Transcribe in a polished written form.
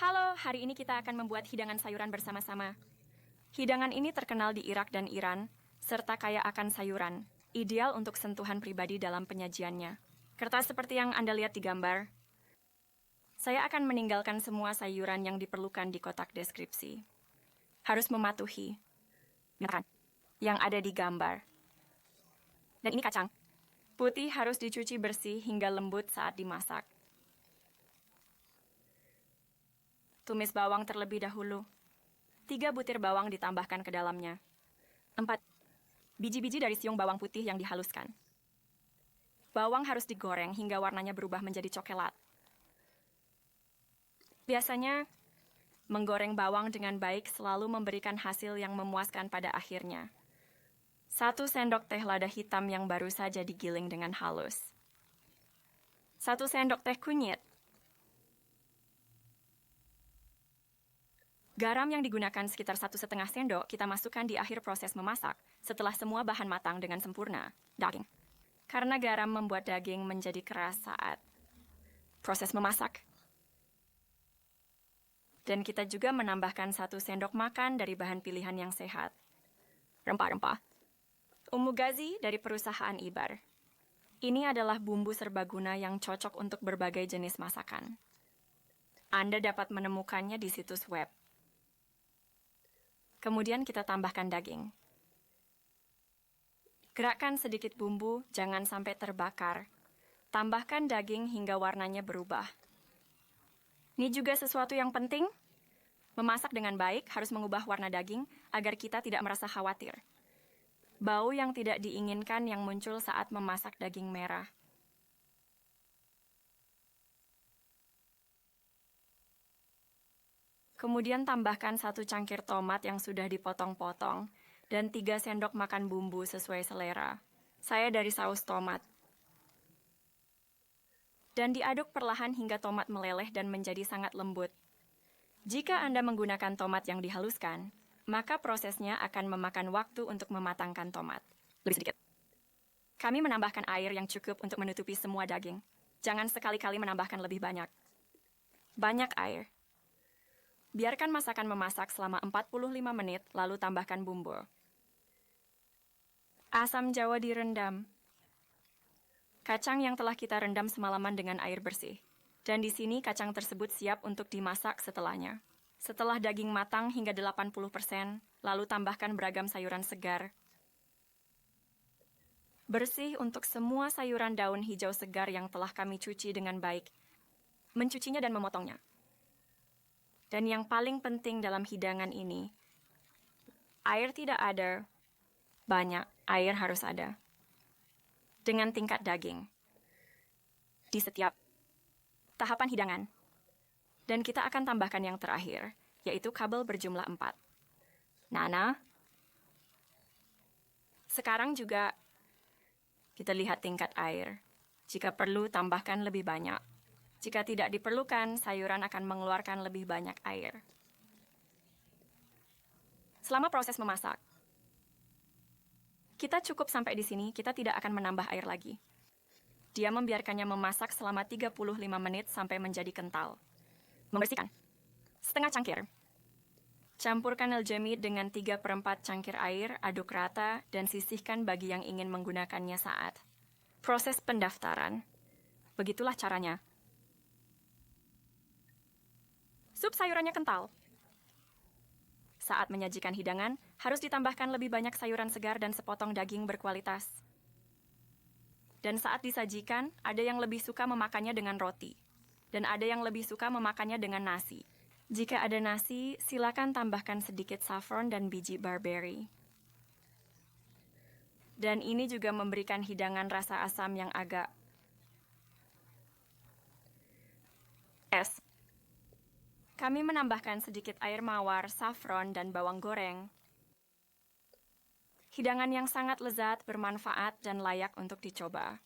Halo, hari ini kita akan membuat hidangan sayuran bersama-sama. Hidangan ini terkenal di Irak dan Iran, serta kaya akan sayuran, ideal untuk sentuhan pribadi dalam penyajiannya. Kertas seperti yang Anda lihat di gambar. Saya akan meninggalkan semua sayuran yang diperlukan di kotak deskripsi. Harus mematuhi yang ada di gambar. Dan ini kacang. Putih harus dicuci bersih hingga lembut saat dimasak. Tumis bawang terlebih dahulu. 3 butir bawang ditambahkan ke dalamnya. 4 biji-biji dari siung bawang putih yang dihaluskan. Bawang harus digoreng hingga warnanya berubah menjadi coklat. Biasanya, menggoreng bawang dengan baik selalu memberikan hasil yang memuaskan pada akhirnya. 1 sendok teh lada hitam yang baru saja digiling dengan halus. 1 sendok teh kunyit. Garam yang digunakan sekitar 1,5 sendok kita masukkan di akhir proses memasak setelah semua bahan matang dengan sempurna. Daging. Karena garam membuat daging menjadi keras saat proses memasak. Dan kita juga menambahkan 1 sendok makan dari bahan pilihan yang sehat. Rempah-rempah. Umugazi dari perusahaan Ibar. Ini adalah bumbu serbaguna yang cocok untuk berbagai jenis masakan. Anda dapat menemukannya di situs web. Kemudian kita tambahkan daging. Gerakkan sedikit bumbu, jangan sampai terbakar. Tambahkan daging hingga warnanya berubah. Ini juga sesuatu yang penting. Memasak dengan baik harus mengubah warna daging agar kita tidak merasa khawatir. Bau yang tidak diinginkan yang muncul saat memasak daging merah. Kemudian tambahkan 1 cangkir tomat yang sudah dipotong-potong dan 3 sendok makan bumbu sesuai selera. Saya dari saus tomat. Dan diaduk perlahan hingga tomat meleleh dan menjadi sangat lembut. Jika Anda menggunakan tomat yang dihaluskan, maka prosesnya akan memakan waktu untuk mematangkan tomat. Lebih sedikit. Kami menambahkan air yang cukup untuk menutupi semua daging. Jangan sekali-kali menambahkan lebih banyak. Banyak air. Biarkan masakan memasak selama 45 menit, lalu tambahkan bumbu. Asam jawa direndam. Kacang yang telah kita rendam semalaman dengan air bersih. Dan di sini kacang tersebut siap untuk dimasak setelahnya. Setelah daging matang hingga 80%, lalu tambahkan beragam sayuran segar. Bersih untuk semua sayuran daun hijau segar yang telah kami cuci dengan baik. Mencucinya dan memotongnya. Dan yang paling penting dalam hidangan ini, air tidak ada, banyak, air harus ada. Dengan tingkat daging. Di setiap tahapan hidangan. Dan kita akan tambahkan yang terakhir, yaitu kabel berjumlah 4. Nana. Sekarang juga kita lihat tingkat air. Jika perlu, tambahkan lebih banyak. Jika tidak diperlukan, sayuran akan mengeluarkan lebih banyak air. Selama proses memasak, kita cukup sampai di sini, kita tidak akan menambah air lagi. Dia membiarkannya memasak selama 35 menit sampai menjadi kental. Membersihkan. Setengah cangkir. Campurkan el-jamid dengan 3/4 cangkir air, aduk rata, dan sisihkan bagi yang ingin menggunakannya saat proses pendaftaran. Begitulah caranya. Sup sayurannya kental. Saat menyajikan hidangan, harus ditambahkan lebih banyak sayuran segar dan sepotong daging berkualitas. Dan saat disajikan, ada yang lebih suka memakannya dengan roti. Dan ada yang lebih suka memakannya dengan nasi. Jika ada nasi, silakan tambahkan sedikit saffron dan biji barberry. Dan ini juga memberikan hidangan rasa asam yang agak es. Kami menambahkan sedikit air mawar, saffron, dan bawang goreng. Hidangan yang sangat lezat, bermanfaat, dan layak untuk dicoba.